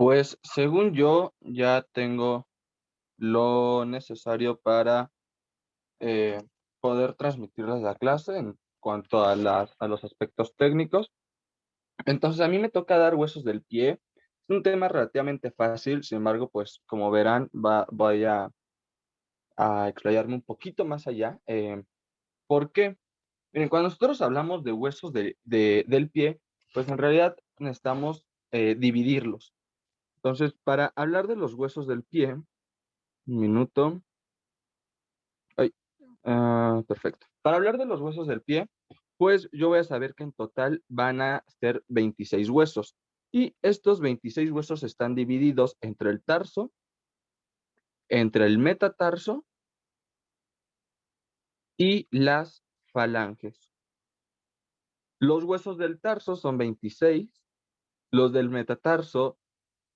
Pues, según yo, ya tengo lo necesario para, eh, poder transmitirles la clase en cuanto a los aspectos técnicos. Entonces, a mí me toca dar huesos del pie. Es un tema relativamente fácil, sin embargo, pues, como verán, voy a explayarme un poquito más allá. ¿Por qué? Miren, cuando nosotros hablamos de huesos del pie, pues, en realidad necesitamos, dividirlos. Entonces, para hablar de los huesos del pie, un minuto. Ay, perfecto. Para hablar de los huesos del pie, pues yo voy a saber que en total van a ser 26 huesos. Y estos 26 huesos están divididos entre el tarso, entre el metatarso y las falanges. Los huesos del tarso son 26, los del metatarso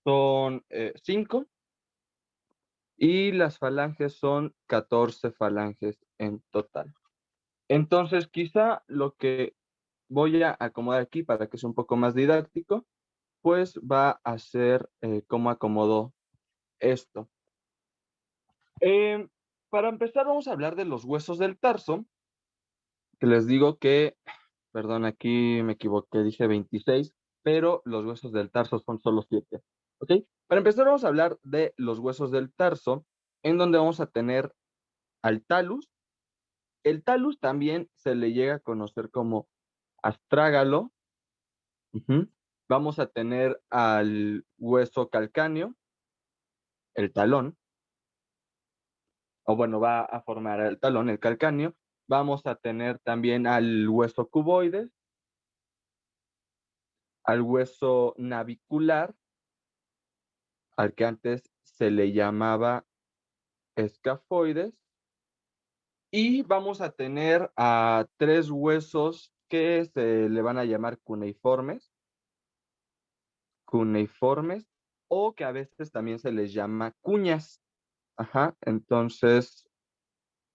son 5 y las falanges son 14 falanges en total. Entonces, quizá lo que voy a acomodar aquí para que sea un poco más didáctico, pues va a ser cómo acomodo esto. Em, para empezar, vamos a hablar de los huesos del tarso, que les digo que, perdón, aquí me equivoqué, dije 26, pero los huesos del tarso son solo 7. ¿Ok? Para empezar, vamos a hablar de los huesos del tarso, en donde vamos a tener al talus. El talus también se le llega a conocer como astrágalo. Ujú. Vamos a tener al hueso calcáneo, el talón, o bueno, va a formar el talón, el calcáneo. Vamos a tener también al hueso cuboides, al hueso navicular, al que antes se le llamaba escafoides, y vamos a tener a tres huesos que se le van a llamar cuneiformes, o que a veces también se les llama cuñas. Ajá, entonces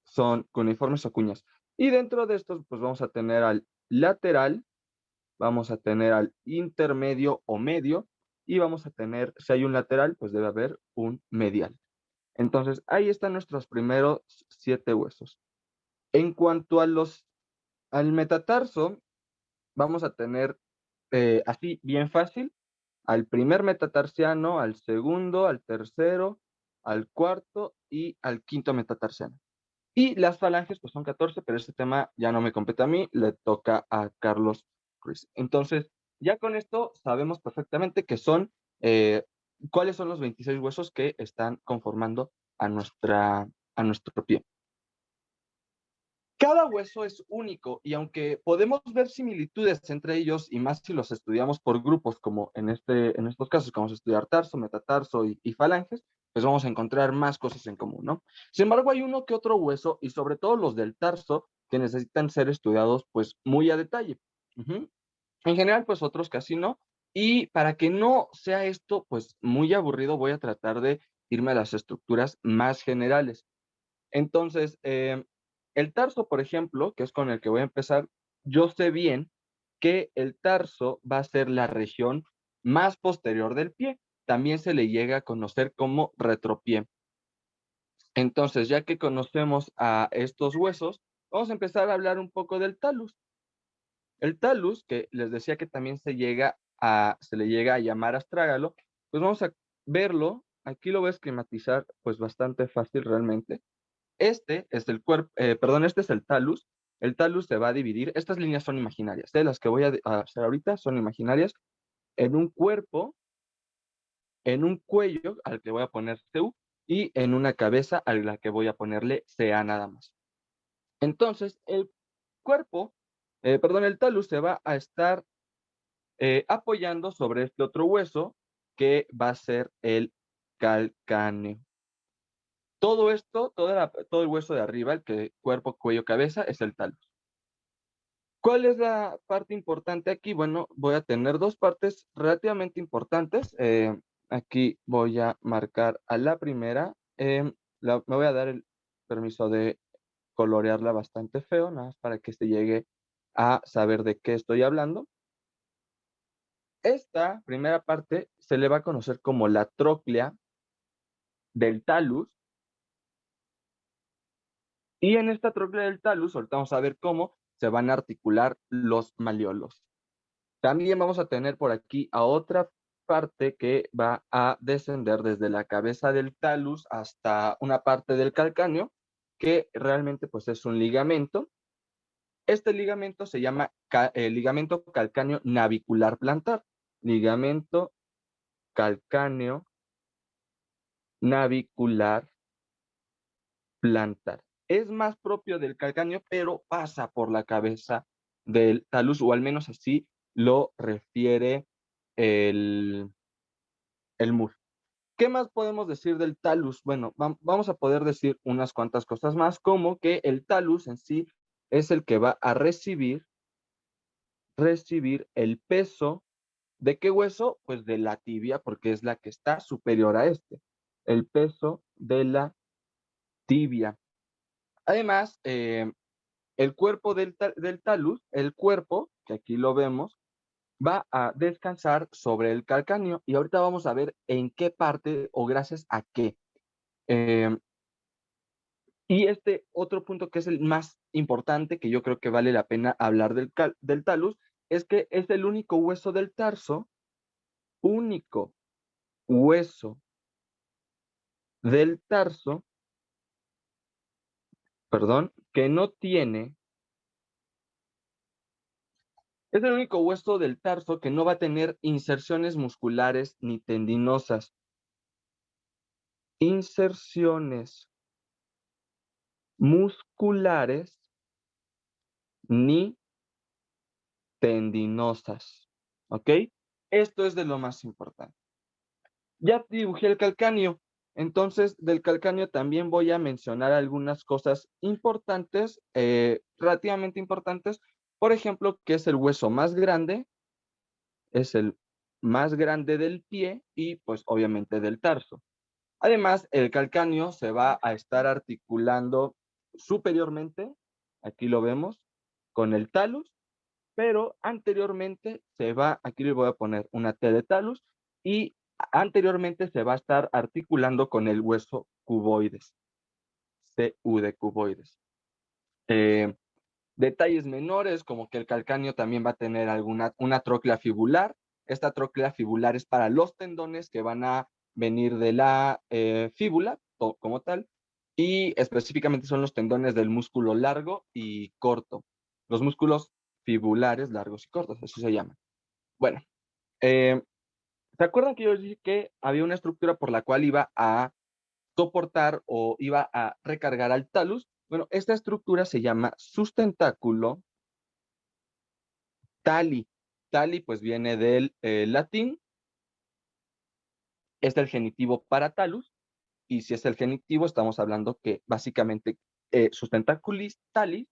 son cuneiformes o cuñas. Y dentro de estos, pues vamos a tener al lateral, vamos a tener al intermedio o medio, y vamos a tener, si hay un lateral, pues debe haber un medial. Entonces, ahí están nuestros primeros 7 huesos. En cuanto al metatarso, vamos a tener, así bien fácil, al primer metatarsiano, al segundo, al tercero, al cuarto y al quinto metatarsiano. Y las falanges, pues son 14, pero ese tema ya no me compete a mí, le toca a Carlos Ruiz. Entonces, ya con esto sabemos perfectamente que son, cuáles son los 26 huesos que están conformando a nuestro pie. Cada hueso es único y aunque podemos ver similitudes entre ellos, y más si los estudiamos por grupos, como en estos casos, que vamos a estudiar tarso, metatarso y falanges, pues vamos a encontrar más cosas en común, ¿no? Sin embargo, hay uno que otro hueso, y sobre todo los del tarso, que necesitan ser estudiados pues muy a detalle. Ujú. En general, pues otros casi no. Y para que no sea esto pues muy aburrido, voy a tratar de irme a las estructuras más generales. Entonces, el tarso, por ejemplo, que es con el que voy a empezar, yo sé bien que el tarso va a ser la región más posterior del pie. También se le llega a conocer como retropié. Entonces, ya que conocemos a estos huesos, vamos a empezar a hablar un poco del talus. El talus, que les decía que también se le llega a llamar astrágalo, pues vamos a verlo. Aquí lo voy a esquematizar, pues bastante fácil realmente. Este es el cuerpo, perdón, este es el talus. El talus se va a dividir, estas líneas son imaginarias, las que voy a hacer ahorita son imaginarias, en un cuerpo, en un cuello al que voy a poner CU y en una cabeza a la que voy a ponerle CA nada más. Entonces, el cuerpo, perdón, el talus se va a estar apoyando sobre este otro hueso que va a ser el calcáneo. Todo esto, todo el hueso de arriba, el que cuerpo, cuello, cabeza, es el talus. ¿Cuál es la parte importante aquí? Bueno, voy a tener dos partes relativamente importantes. Aquí voy a marcar a la primera. Me voy a dar el permiso de colorearla bastante feo, nada más para que se llegue a saber de qué estoy hablando. Esta primera parte se le va a conocer como la tróclea del talus, y en esta tróclea del talus, ahorita vamos a ver cómo se van a articular los malleolos. También vamos a tener por aquí a otra parte que va a descender desde la cabeza del talus hasta una parte del calcáneo, que realmente pues es un ligamento. Este ligamento se llama ligamento calcáneo navicular plantar. Ligamento calcáneo navicular plantar. Es más propio del calcáneo, pero pasa por la cabeza del talus, o al menos así lo refiere el, el MUR. ¿Qué más podemos decir del talus? Bueno, vamos a poder decir unas cuantas cosas más, como que el talus en sí es el que va a recibir el peso. ¿De qué hueso? Pues de la tibia, porque es la que está superior a este. El peso de la tibia. Además, el cuerpo del talus, el cuerpo, que aquí lo vemos, va a descansar sobre el calcáneo, y ahorita vamos a ver en qué parte o gracias a qué. Y este otro punto que es el más importante, que yo creo que vale la pena hablar del talus, es que es el único hueso del tarso, único hueso del tarso, perdón, que no tiene, es el único hueso del tarso que no va a tener inserciones musculares ni tendinosas. Inserciones musculares ni tendinosas. ¿Ok? Esto es de lo más importante. Ya dibujé el calcáneo, entonces del calcáneo también voy a mencionar algunas cosas importantes, relativamente importantes. Por ejemplo, que es el hueso más grande, es el más grande del pie y pues obviamente del tarso. Además, el calcáneo se va a estar articulando superiormente, aquí lo vemos, con el talus, pero anteriormente se va, aquí le voy a poner una T de talus, y anteriormente se va a estar articulando con el hueso cuboides, CU de cuboides. Eh, Detalles menores, como que el calcáneo también va a tener una tróclea fibular. Esta tróclea fibular es para los tendones que van a venir de la fíbula, como tal, y específicamente son los tendones del músculo largo y corto. Los músculos fibulares largos y cortos, así se llaman. Bueno, eh, ¿se acuerdan que yo les dije que había una estructura por la cual iba a soportar o iba a recargar al talus? Bueno, esta estructura se llama sustentáculo tali. Tali pues viene del latín, es el genitivo para talus, y si es el genitivo estamos hablando que básicamente sustentaculus talis,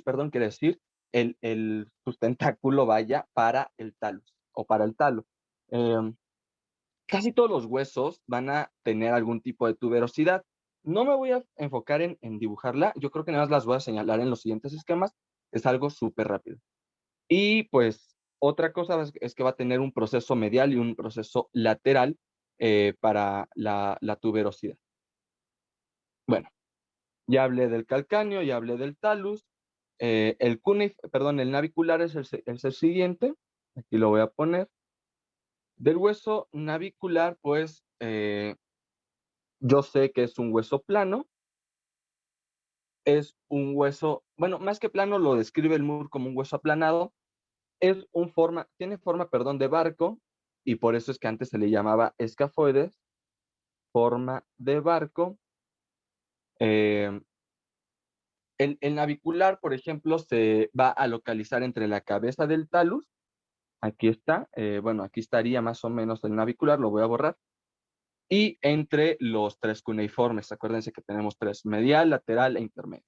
perdón, quiere decir el sustentáculo vaya para el talus o para el talo. Casi todos los huesos van a tener algún tipo de tuberosidad. No me voy a enfocar en dibujarla, yo creo que nada más las voy a señalar en los siguientes esquemas, es algo súper rápido. Y pues otra cosa es que va a tener un proceso medial y un proceso lateral para la tuberosidad. Bueno, ya hablé del calcáneo, ya hablé del talus. El navicular es el siguiente. Aquí lo voy a poner. Del hueso navicular, pues yo sé que es un hueso plano. Es un hueso, bueno, más que plano lo describe el MUR como un hueso aplanado. Tiene forma, perdón, de barco, y por eso es que antes se le llamaba escafoides, forma de barco. Eh, el navicular, por ejemplo, se va a localizar entre la cabeza del talus, aquí está, bueno, aquí estaría más o menos el navicular, lo voy a borrar, y entre los tres cuneiformes. Acuérdense que tenemos tres: medial, lateral e intermedio.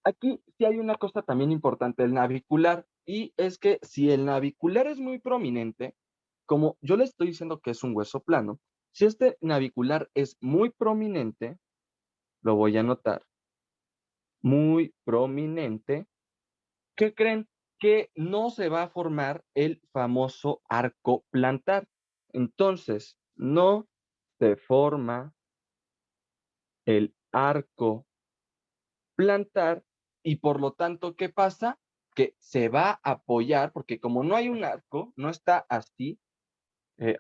Aquí sí hay una cosa también importante del navicular, y es que si el navicular es muy prominente, como yo le estoy diciendo que es un hueso plano, si este navicular es muy prominente, lo voy a anotar, muy prominente, ¿qué creen? que no se va a formar el famoso arco plantar. Entonces, no se forma el arco plantar y por lo tanto, ¿qué pasa? Que se va a apoyar, porque como no hay un arco, no está así,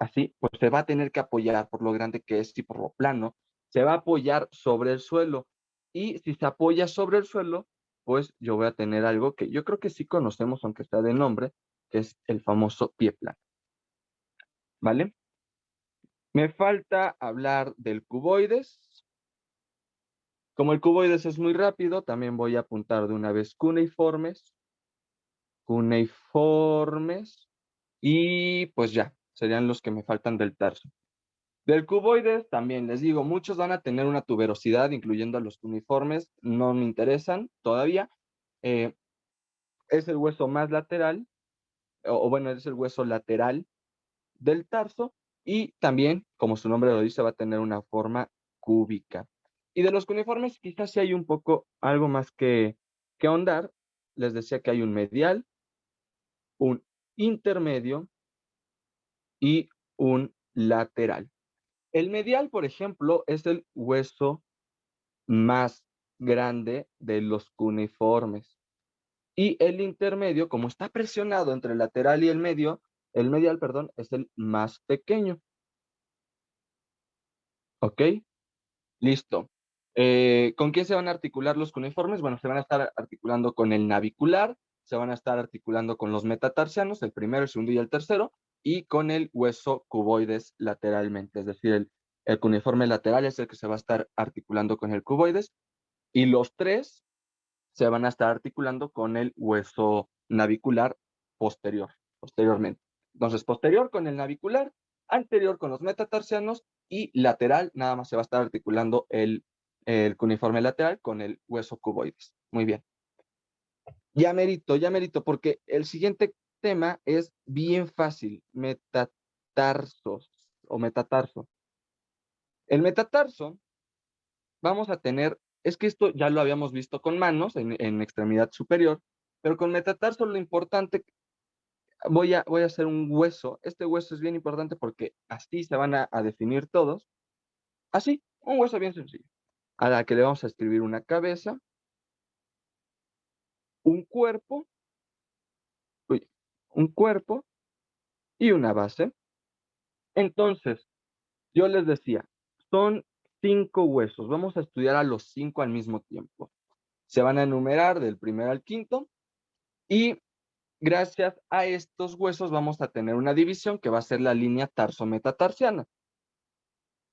así, pues se va a tener que apoyar por lo grande que es y por lo plano, se va a apoyar sobre el suelo. Y si se apoya sobre el suelo, pues yo voy a tener algo que yo creo que sí conocemos, aunque sea de nombre, que es el famoso pie plano, ¿vale? Me falta hablar del cuboides. Como el cuboides es muy rápido, también voy a apuntar de una vez cuneiformes, y pues ya, serían los que me faltan del tarso. Del cuboides también les digo, muchos van a tener una tuberosidad, incluyendo a los cuneiformes, no me interesan todavía. Eh, es el hueso más lateral, o bueno, es el hueso lateral del tarso y también, como su nombre lo dice, va a tener una forma cúbica. Y de los cuneiformes quizás sí hay un poco algo más que ahondar. Les decía que hay un medial, un intermedio y un lateral. El medial, por ejemplo, es el hueso más grande de los cuneiformes. Y el intermedio, como está presionado entre el lateral y el medial, perdón, es el más pequeño. ¿Ok? Listo. ¿Con quién se van a articular los cuneiformes? Bueno, se van a estar articulando con el navicular, se van a estar articulando con los metatarsianos, el primero, el segundo y el tercero, y con el hueso cuboides lateralmente. Es decir, el cuneiforme lateral es el que se va a estar articulando con el cuboides, y los tres se van a estar articulando con el hueso navicular posteriormente. Entonces, posterior con el navicular, anterior con los metatarsianos y lateral, nada más se va a estar articulando el cuneiforme lateral con el hueso cuboides. Muy bien. Ya merito, porque el siguiente tema es bien fácil, metatarsos o metatarso. El metatarso vamos a tener, es que esto ya lo habíamos visto con manos en extremidad superior, pero con metatarso lo importante, voy a hacer un hueso. Este hueso es bien importante porque así se van a definir todos. Así, un hueso bien sencillo, a la que le vamos a escribir una cabeza, un cuerpo, uy, un cuerpo y una base. Entonces, yo les decía, son 5 huesos. Vamos a estudiar a los 5 al mismo tiempo. Se van a enumerar del primero al quinto y gracias a estos huesos vamos a tener una división que va a ser la línea tarso-metatarsiana.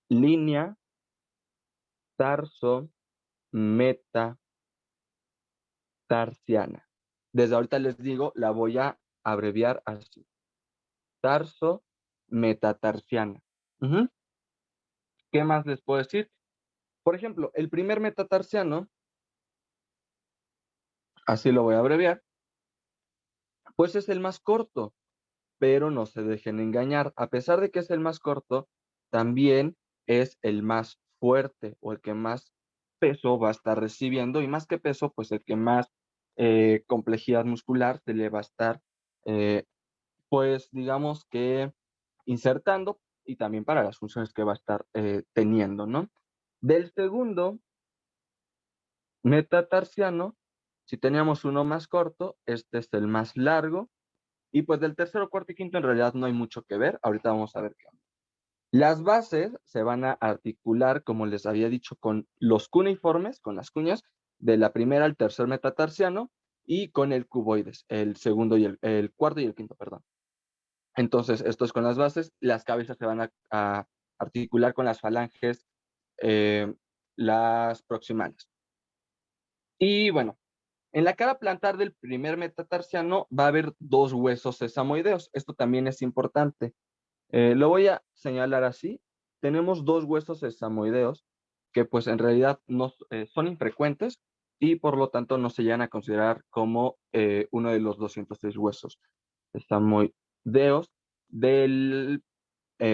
Línea tarso-metatarsiana. Desde ahorita les digo, la voy a abreviar así. Tarso-metatarsiana. ¿Qué más les puedo decir? Por ejemplo, el primer metatarsiano, así lo voy a abreviar, pues es el más corto, pero no se dejen engañar. A pesar de que es el más corto, también es el más fuerte o el que más peso va a estar recibiendo y más que peso, pues el que más complejidad muscular se le va a estar, eh, pues digamos que insertando y también para las funciones que va a estar teniendo, ¿no? Del segundo metatarsiano, si teníamos uno más corto, este es el más largo. Y pues del tercero, cuarto y quinto en realidad no hay mucho que ver. Ahorita vamos a ver qué onda. Las bases se van a articular, como les había dicho, con los cuneiformes, con las cuñas, de la primera al tercer metatarsiano y con el cuboides, el segundo y el cuarto y el quinto, perdón. Entonces, esto es con las bases. Las cabezas se van a articular con las falanges, eh, las proximales. Y bueno, en la cara plantar del primer metatarsiano va a haber 2 huesos sesamoideos. Esto también es importante. Lo voy a señalar así. Tenemos 2 huesos sesamoideos que pues en realidad no, son infrecuentes y por lo tanto no se llegan a considerar como uno de los 206 huesos sesamoideos del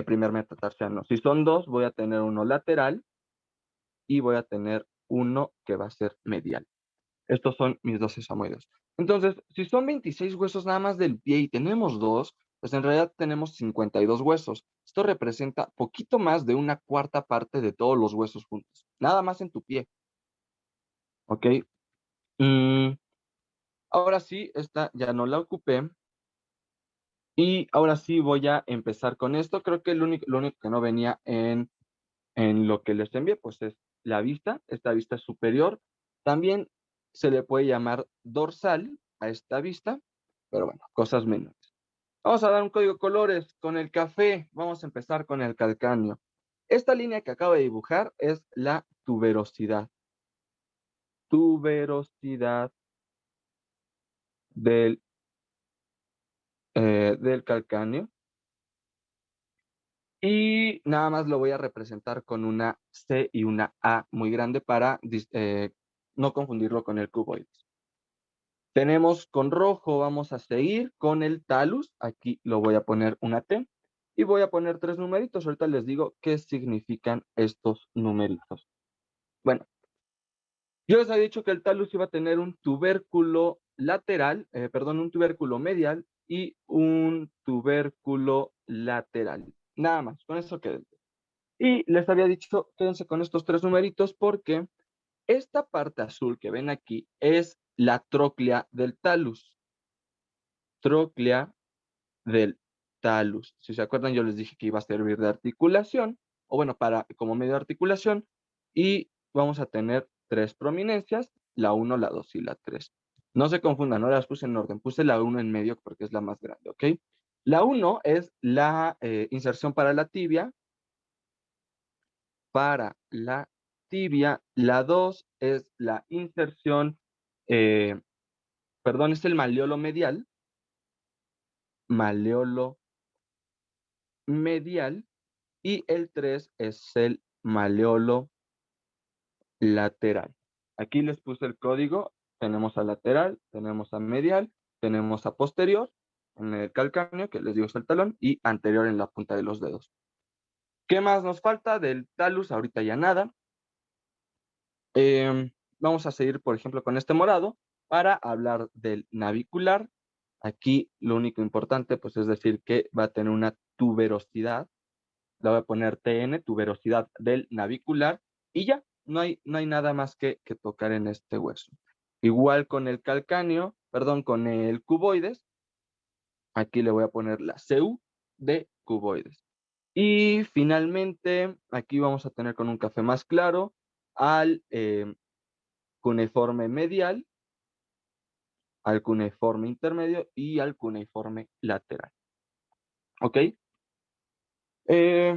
primer metatarsiano. Si son 2, voy a tener uno lateral y voy a tener uno que va a ser medial. Estos son mis 2 sesamoideos. Entonces, si son 26 huesos nada más del pie y tenemos 2, pues en realidad tenemos 52 huesos. Esto representa poquito más de una cuarta parte de todos los huesos juntos, nada más en tu pie, ¿ok? Mm, ahora sí, esta ya no la ocupé. Y ahora sí voy a empezar con esto. Creo que lo único que no venía en lo que les envié, pues es la vista, esta vista superior. También se le puede llamar dorsal a esta vista, pero bueno, cosas menores. Vamos a dar un código de colores con el café. Vamos a empezar con el calcáneo. Esta línea que acabo de dibujar es la tuberosidad. Tuberosidad del, del calcáneo. Y nada más lo voy a representar con una C y una A muy grande para no confundirlo con el cuboides. Tenemos con rojo, vamos a seguir con el talus. Aquí lo voy a poner una T y voy a poner 3 numeritos. Ahorita les digo qué significan estos numeritos. Bueno, yo les había dicho que el talus iba a tener un tubérculo lateral, perdón, un tubérculo medial y un tubérculo lateral. Nada más, con eso quedé. Y les había dicho, quédense con estos 3 numeritos porque esta parte azul que ven aquí es la tróclea del talus. Tróclea del talus. Si se acuerdan, yo les dije que iba a servir de articulación, o bueno, como medio de articulación, y vamos a tener 3 prominencias, la 1, la 2 y la 3. No se confundan, no las puse en orden, puse la 1 en medio porque es la más grande, ¿ok? La 1 es la inserción para la tibia, la 2 es la inserción, eh, perdón, es el maleolo medial, y el 3 es el maleolo lateral. Aquí les puse el código, tenemos a lateral, tenemos a medial, tenemos a posterior en el calcáneo, que les digo es el talón, y anterior en la punta de los dedos. ¿Qué más nos falta del talus? Ahorita ya nada. Vamos a seguir, por ejemplo, con este morado para hablar del navicular. Aquí lo único importante, pues es decir que va a tener una tuberosidad. La voy a poner TN, tuberosidad del navicular, y ya, no hay nada más que tocar en este hueso. Igual con el calcáneo, perdón, con el cuboides, aquí le voy a poner la CU de cuboides. Y finalmente, aquí vamos a tener con un café más claro al cuneiforme medial, al cuneiforme intermedio y al cuneiforme lateral. ¿Ok? Eh,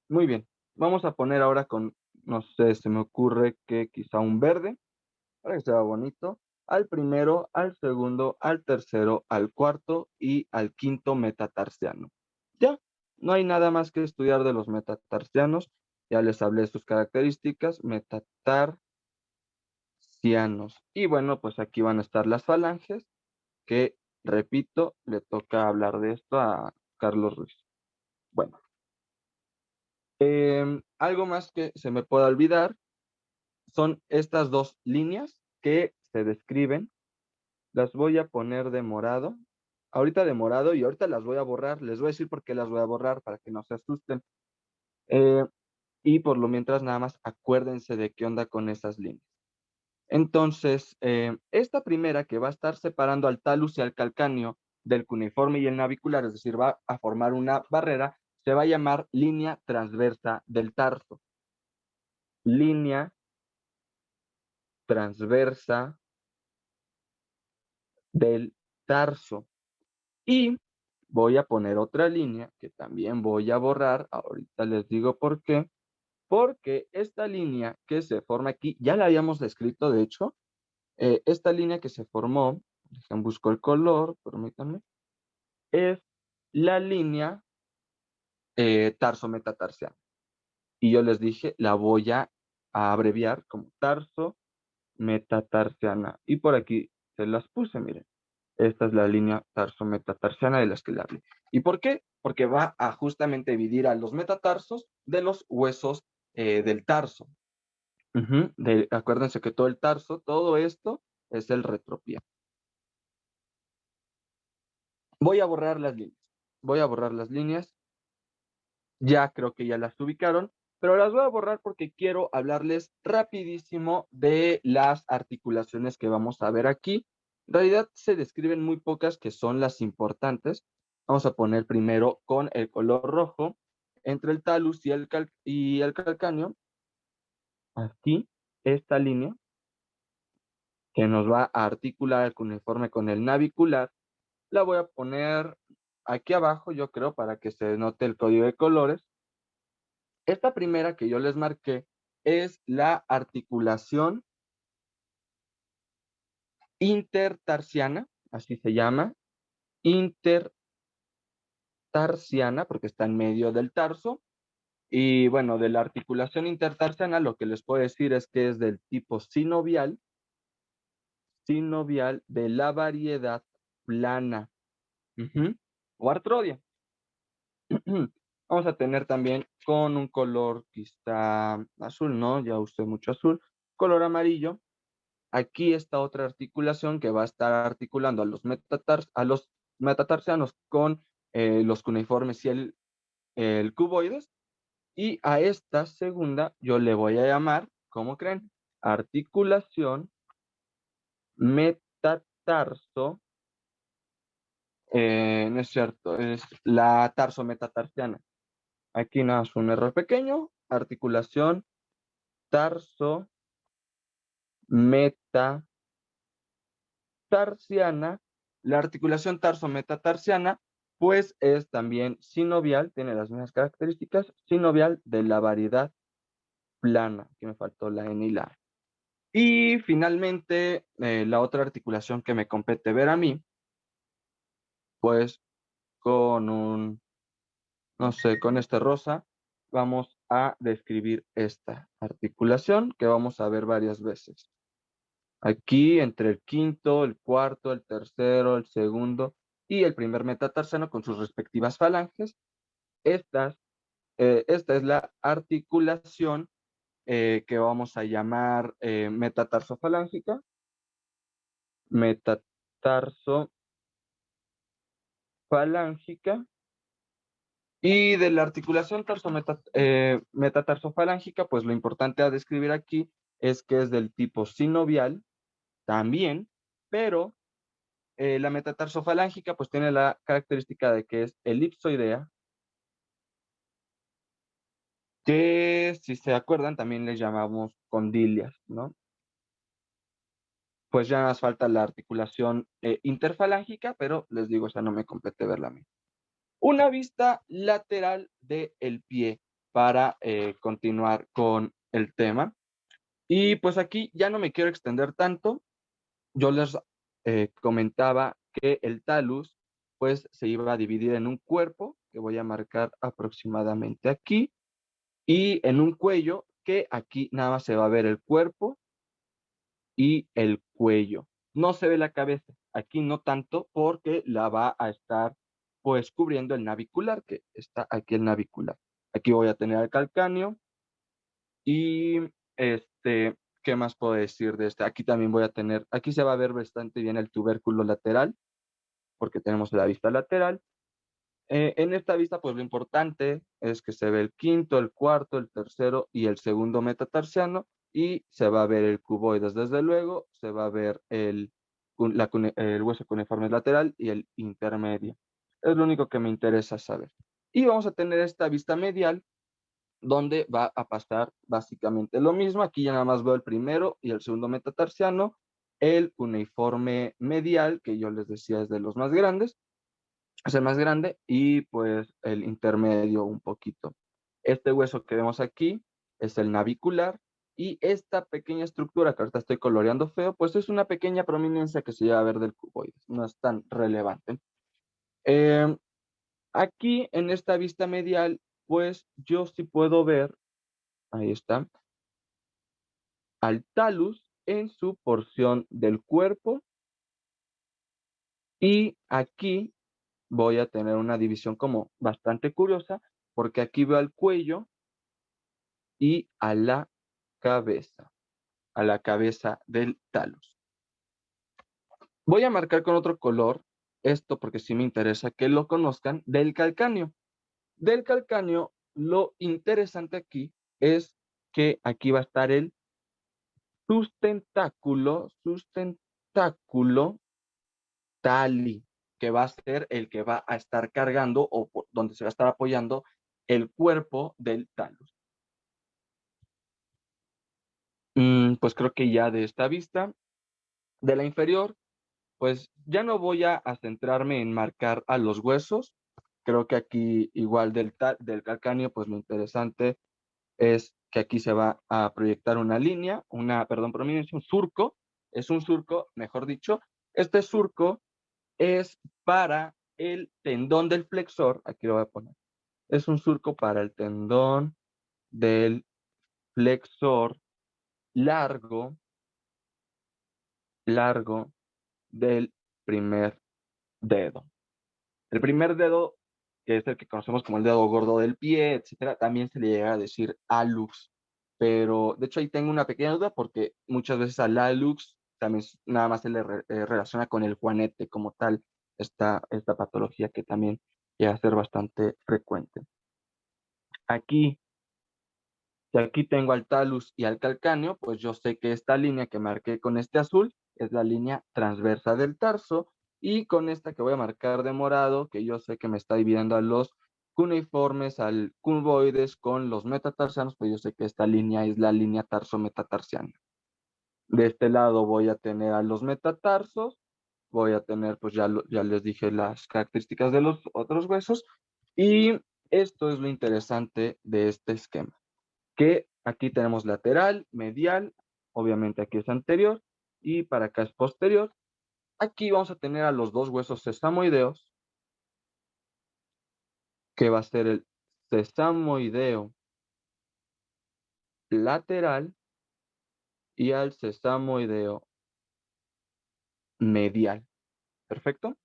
muy bien. Vamos a poner ahora con, no sé, se me ocurre que quizá un verde, para que sea bonito, al primero, al segundo, al tercero, al cuarto y al quinto metatarsiano. Ya, no hay nada más que estudiar de los metatarsianos. Ya les hablé de sus características, metatarsianos. Y bueno, pues aquí van a estar las falanges, que, repito, le toca hablar de esto a Carlos Ruiz. Bueno, algo más que se me pueda olvidar son estas 2 líneas que se describen. Las voy a poner de morado, ahorita de morado, y ahorita las voy a borrar. Les voy a decir por qué las voy a borrar para que no se asusten. Eh, y por lo mientras, nada más acuérdense de qué onda con esas líneas. Entonces, esta primera que va a estar separando al talus y al calcáneo del cuneiforme y el navicular, es decir, va a formar una barrera, se va a llamar línea transversa del tarso. Línea transversa del tarso. Y voy a poner otra línea que también voy a borrar. Ahorita les digo por qué. Porque esta línea que se forma aquí, ya la habíamos descrito, de hecho. Esta línea que se formó, busco el color, permítanme, es la línea tarso-metatarsiana. Y yo les dije, la voy a abreviar como tarso-metatarsiana. Y por aquí se las puse, miren. Esta es la línea tarso-metatarsiana de las que le hablé. ¿Y por qué? Porque va a justamente dividir a los metatarsos de los huesos del tarso. Acuérdense que todo el tarso, todo esto es el retropié. Voy a borrar las líneas. Voy a borrar las líneas. Ya creo que ya las ubicaron, pero las voy a borrar porque quiero hablarles rapidísimo de las articulaciones que vamos a ver aquí. En realidad se describen muy pocas que son las importantes. Vamos a poner primero con el color rojo entre el talus y el calcáneo. Aquí, esta línea que nos va a articular el cuneiforme con el navicular, la voy a poner aquí abajo, yo creo, para que se note el código de colores. Esta primera que yo les marqué es la articulación intertarsiana, así se llama, intertarsiana, porque está en medio del tarso. Y bueno, de la articulación intertarsiana, lo que les puedo decir es que es del tipo sinovial de la variedad plana. O artrodia. Vamos a tener también con un color quizá azul, ¿no? Ya usé mucho azul. Color amarillo. Aquí está otra articulación que va a estar articulando a los metatarsianos con los cuneiformes y el cuboides. Y a esta segunda yo le voy a llamar, ¿cómo creen? Articulación metatarso, no es cierto, es la tarso-metatarsiana. Aquí nada más un error pequeño, articulación tarso-metatarsiana. La articulación tarso-metatarsiana, pues es también sinovial, tiene las mismas características, sinovial de la variedad plana. Aquí me faltó la N y la A. Y finalmente, la otra articulación que me compete ver a mí, pues con un, no sé, con este rosa, vamos a describir esta articulación que vamos a ver varias veces. Aquí entre el quinto, el cuarto, el tercero, el segundo y el primer metatarsano con sus respectivas falanges. Esta es la articulación que vamos a llamar metatarsofalángica. Metatarsofalángica. Y de la articulación metatarsofalángica, pues lo importante a describir aquí es que es del tipo sinovial también, pero la metatarsofalángica pues tiene la característica de que es elipsoidea, que si se acuerdan también les llamamos condilias, ¿no? Pues ya nos falta la articulación interfalángica, pero les digo, esa no me compete verla a mí. Una vista lateral del pie para continuar con el tema. Y pues aquí ya no me quiero extender tanto. Yo les comentaba que el talus pues se iba a dividir en un cuerpo, que voy a marcar aproximadamente aquí, y en un cuello, que aquí nada más se va a ver el cuerpo y el cuello. No se ve la cabeza, aquí no tanto porque la va a estar pues cubriendo el navicular, que está aquí el navicular. Aquí voy a tener el calcáneo y ¿qué más puedo decir de este? Aquí también voy a tener, aquí se va a ver bastante bien el tubérculo lateral, porque tenemos la vista lateral. En esta vista, pues lo importante es que se ve el quinto, el cuarto, el tercero y el segundo metatarsiano, y se va a ver el cuboides, desde luego, se va a ver el hueso cuneiforme lateral y el intermedio. Es lo único que me interesa saber. Y vamos a tener esta vista medial, donde va a pasar básicamente lo mismo. Aquí ya nada más veo el primero y el segundo metatarsiano, el cuneiforme medial, que yo les decía es de los más grandes, es el más grande, y pues el intermedio un poquito. Este hueso que vemos aquí es el navicular, y esta pequeña estructura que ahorita estoy coloreando feo, pues es una pequeña prominencia que se lleva a ver del cuboides, no es tan relevante. Eh, Aquí en esta vista medial, pues yo sí puedo ver, ahí está, al talus en su porción del cuerpo, y aquí voy a tener una división como bastante curiosa, porque aquí veo al cuello y a la cabeza del talus. Voy a marcar con otro color esto porque sí me interesa que lo conozcan, del calcáneo. Del calcáneo, lo interesante aquí es que aquí va a estar el sustentáculo tali, que va a ser el que va a estar cargando o donde se va a estar apoyando el cuerpo del talus. Pues creo que ya de esta vista, de la inferior, pues ya no voy a centrarme en marcar a los huesos. Creo que aquí igual del calcáneo, pues lo interesante es que aquí se va a proyectar una línea, perdón, prominencia, un surco, es un surco, mejor dicho. Este surco es para el tendón del flexor, aquí lo voy a poner, es un surco para el tendón del flexor largo, largo del primer dedo. El primer dedo, que es el que conocemos como el dedo gordo del pie, etcétera, también se le llega a decir hallux, pero de hecho ahí tengo una pequeña duda porque muchas veces al hallux también nada más se le relaciona con el juanete como tal, esta patología que también llega a ser bastante frecuente. Aquí, si aquí tengo al talus y al calcáneo, pues yo sé que esta línea que marqué con este azul es la línea transversa del tarso, y con esta que voy a marcar de morado, que yo sé que me está dividiendo a los cuneiformes, al cuboides con los metatarsianos, pues yo sé que esta línea es la línea tarso-metatarsiana. De este lado voy a tener a los metatarsos, voy a tener, pues ya les dije las características de los otros huesos, y esto es lo interesante de este esquema, que aquí tenemos lateral, medial, obviamente aquí es anterior, y para acá es posterior. Aquí vamos a tener a los dos huesos sesamoideos, que va a ser el sesamoideo lateral y al sesamoideo medial. ¿Perfecto?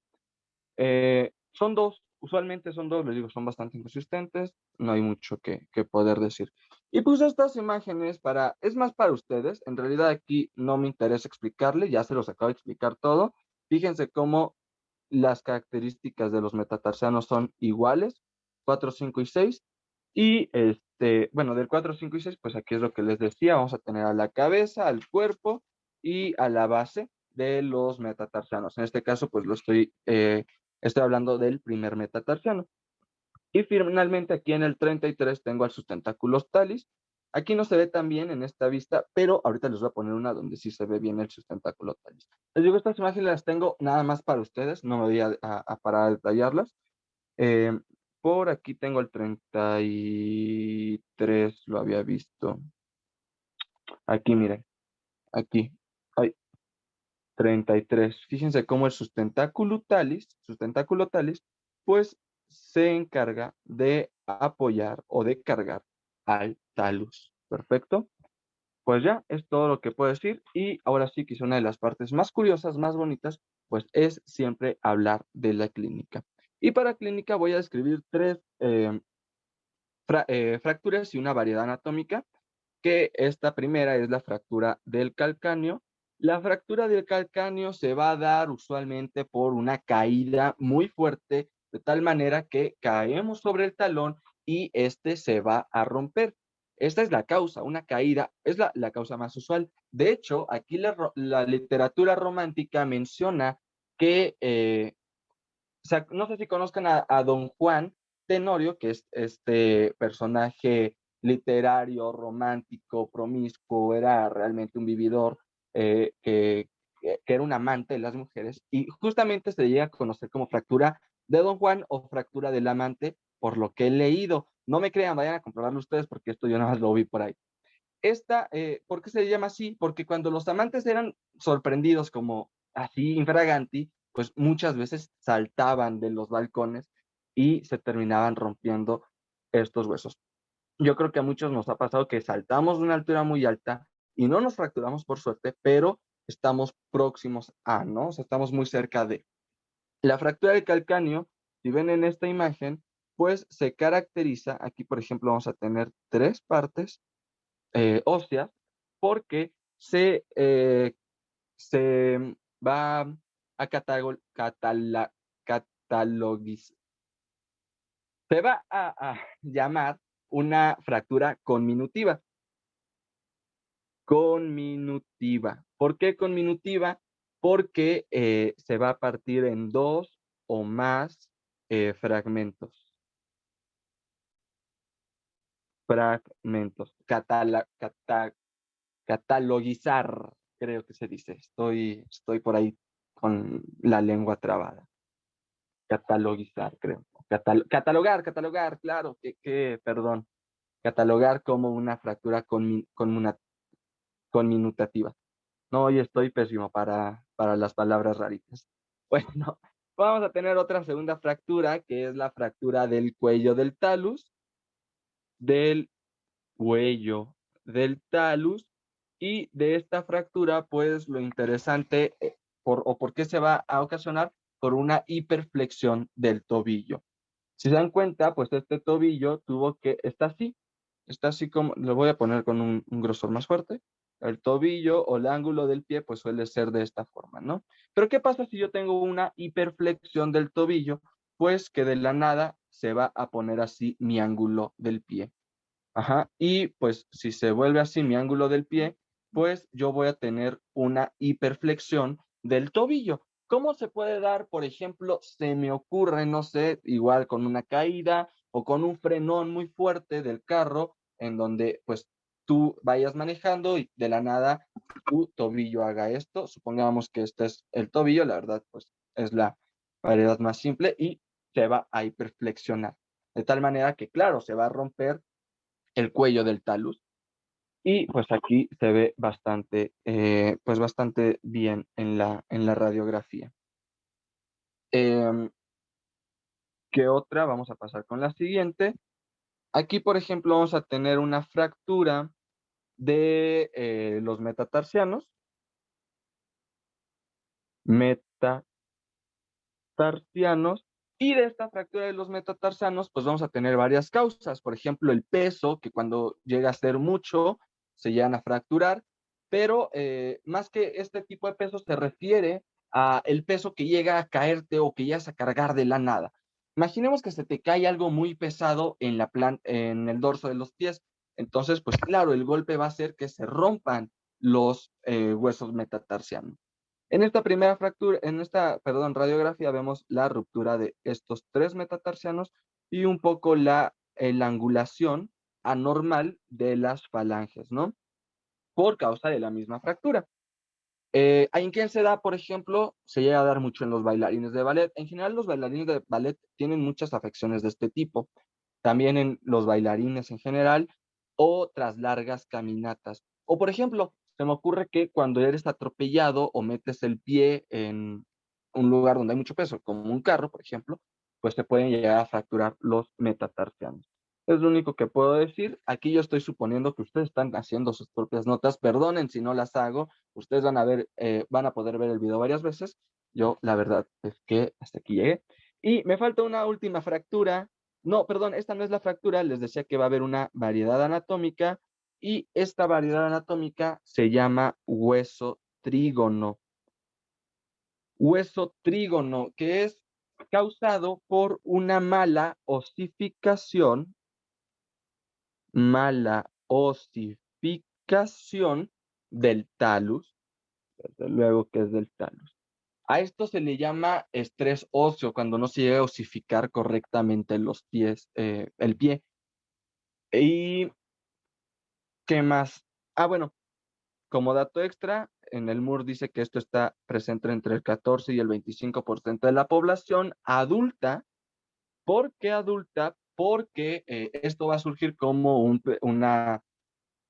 Son dos, usualmente son dos, les digo, son bastante inconsistentes, no hay mucho que poder decir. Y puse estas imágenes es más para ustedes, en realidad aquí no me interesa explicarle, ya se los acabo de explicar todo. Fíjense cómo las características de los metatarsianos son iguales, 4, 5 y 6. Y bueno, del 4, 5 y 6, pues aquí es lo que les decía, vamos a tener a la cabeza, al cuerpo y a la base de los metatarsianos. En este caso, pues estoy hablando del primer metatarsiano. Y finalmente aquí en el 33 tengo al sustentáculos talis. Aquí no se ve tan bien en esta vista, pero ahorita les voy a poner una donde sí se ve bien el sustentáculo talis. Les digo, estas imágenes las tengo nada más para ustedes, no me voy a parar a detallarlas. Eh, por aquí tengo el 33, lo había visto. Aquí, miren, aquí. Hay 33. Fíjense cómo el sustentáculo talis, pues se encarga de apoyar o de cargar al talus. Perfecto. Pues ya es todo lo que puedo decir, y ahora sí, que es una de las partes más curiosas, más bonitas, pues es siempre hablar de la clínica. Y para clínica voy a describir tres fracturas y una variedad anatómica, que esta primera es la fractura del calcáneo. La fractura del calcáneo se va a dar usualmente por una caída muy fuerte, de tal manera que caemos sobre el talón y este se va a romper. Esta es la causa, una caída, es la causa más usual. De hecho, aquí la literatura romántica menciona que o sea, no sé si conozcan a Don Juan Tenorio, que es este personaje literario, romántico, promiscuo, era realmente un vividor, que era un amante de las mujeres, y justamente se llega a conocer como fractura de Don Juan o fractura del amante, por lo que he leído. No me crean, vayan a comprobarlo ustedes, porque esto yo nada más lo vi por ahí. ¿Por qué se llama así? Porque cuando los amantes eran sorprendidos como así infraganti, pues muchas veces saltaban de los balcones y se terminaban rompiendo estos huesos. Yo creo que a muchos nos ha pasado que saltamos de una altura muy alta y no nos fracturamos por suerte, pero estamos próximos a, ¿no? O sea, estamos muy cerca de. La fractura del calcáneo, si ven en esta imagen, pues se caracteriza, aquí por ejemplo vamos a tener tres partes óseas, porque se va a se va a llamar una fractura conminutiva. Conminutiva. ¿Por qué conminutiva? Porque se va a partir en dos o más fragmentos. Fragmentos. Catalogizar, creo que se dice. Estoy por ahí con la lengua trabada. Catalogizar, creo. Catalogar, claro, perdón. Catalogar como una fractura conminutativa. No, hoy estoy pésimo para las palabras raritas. Bueno, vamos a tener otra segunda fractura, que es la fractura del cuello del talus, del cuello del talus, y de esta fractura, pues lo interesante, por qué se va a ocasionar, por una hiperflexión del tobillo. Si se dan cuenta, pues este tobillo está así como, lo voy a poner con un grosor más fuerte. El tobillo o el ángulo del pie, pues suele ser de esta forma, ¿no? Pero ¿qué pasa si yo tengo una hiperflexión del tobillo? Pues que de la nada se va a poner así mi ángulo del pie. Ajá. Y pues si se vuelve así mi ángulo del pie, pues yo voy a tener una hiperflexión del tobillo. ¿Cómo se puede dar? Por ejemplo, se me ocurre, no sé, igual con una caída o con un frenón muy fuerte del carro, en donde pues tú vayas manejando y de la nada tu tobillo haga esto. Supongamos que este es el tobillo, la verdad, pues es la variedad más simple y se va a hiperflexionar. De tal manera que, claro, se va a romper el cuello del talus. Y pues aquí se ve bastante, pues bastante bien en la radiografía. ¿Qué otra? Vamos a pasar con la siguiente. Aquí, por ejemplo, vamos a tener una fractura de los metatarsianos. Metatarsianos. Y de esta fractura de los metatarsianos, pues vamos a tener varias causas. Por ejemplo, el peso, que cuando llega a ser mucho, se llegan a fracturar. Pero más que este tipo de peso, se refiere a el peso que llega a caerte o que llegas a cargar de la nada. Imaginemos que se te cae algo muy pesado en el dorso de los pies. Entonces, pues claro, el golpe va a hacer que se rompan los huesos metatarsianos. En esta primera fractura, perdón, radiografía vemos la ruptura de estos tres metatarsianos y un poco la angulación anormal de las falanges, ¿no? Por causa de la misma fractura. ¿En quién se da, por ejemplo? Se llega a dar mucho en los bailarines de ballet. En general, los bailarines de ballet tienen muchas afecciones de este tipo. También en los bailarines en general o tras largas caminatas. O, por ejemplo, se me ocurre que cuando eres atropellado o metes el pie en un lugar donde hay mucho peso, como un carro, por ejemplo, pues se pueden llegar a fracturar los metatarsianos. Es lo único que puedo decir. Aquí yo estoy suponiendo que ustedes están haciendo sus propias notas. Perdonen si no las hago. Ustedes van a poder ver el video varias veces. Yo, la verdad, es que hasta aquí llegué. Y me falta una última fractura. No, perdón, esta no es la fractura. Les decía que va a haber una variedad anatómica y esta variedad anatómica se llama hueso trígono. Hueso trígono, que es causado por una mala osificación del talus, desde luego que es del talus. A esto se le llama estrés óseo cuando no se llega a osificar correctamente el pie. ¿Y qué más? Bueno, como dato extra, en el MUR dice que esto está presente entre el 14 y el 25% de la población adulta. ¿Por qué adulta? Porque esto va a surgir como una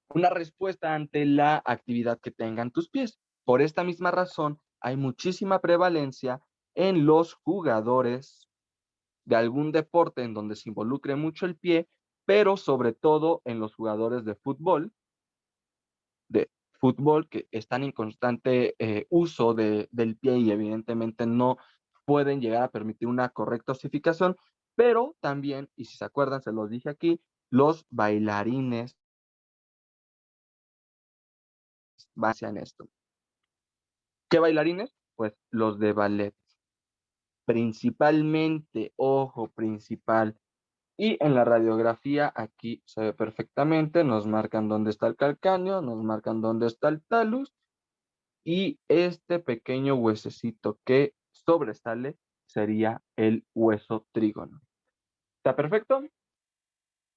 respuesta ante la actividad que tengan tus pies. Por esta misma razón, hay muchísima prevalencia en los jugadores de algún deporte en donde se involucre mucho el pie, pero sobre todo en los jugadores de fútbol que están en constante uso del pie y evidentemente no pueden llegar a permitir una correcta osificación, pero también, y si se acuerdan, se los dije aquí, los bailarines basan esto. ¿Qué bailarines? Pues los de ballet. principalmente, ojo, principal. Y en la radiografía aquí se ve perfectamente, nos marcan dónde está el calcáneo, nos marcan dónde está el talus y este pequeño huesecito que sobresale sería el hueso trígono. ¿Está perfecto?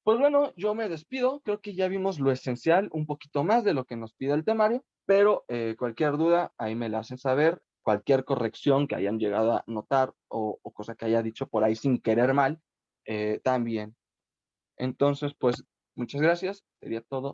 Pues bueno, yo me despido. Creo que ya vimos lo esencial, un poquito más de lo que nos pide el temario, pero cualquier duda ahí me la hacen saber. Cualquier corrección que hayan llegado a notar o cosa que haya dicho por ahí sin querer mal, también. Entonces, pues muchas gracias. Sería todo.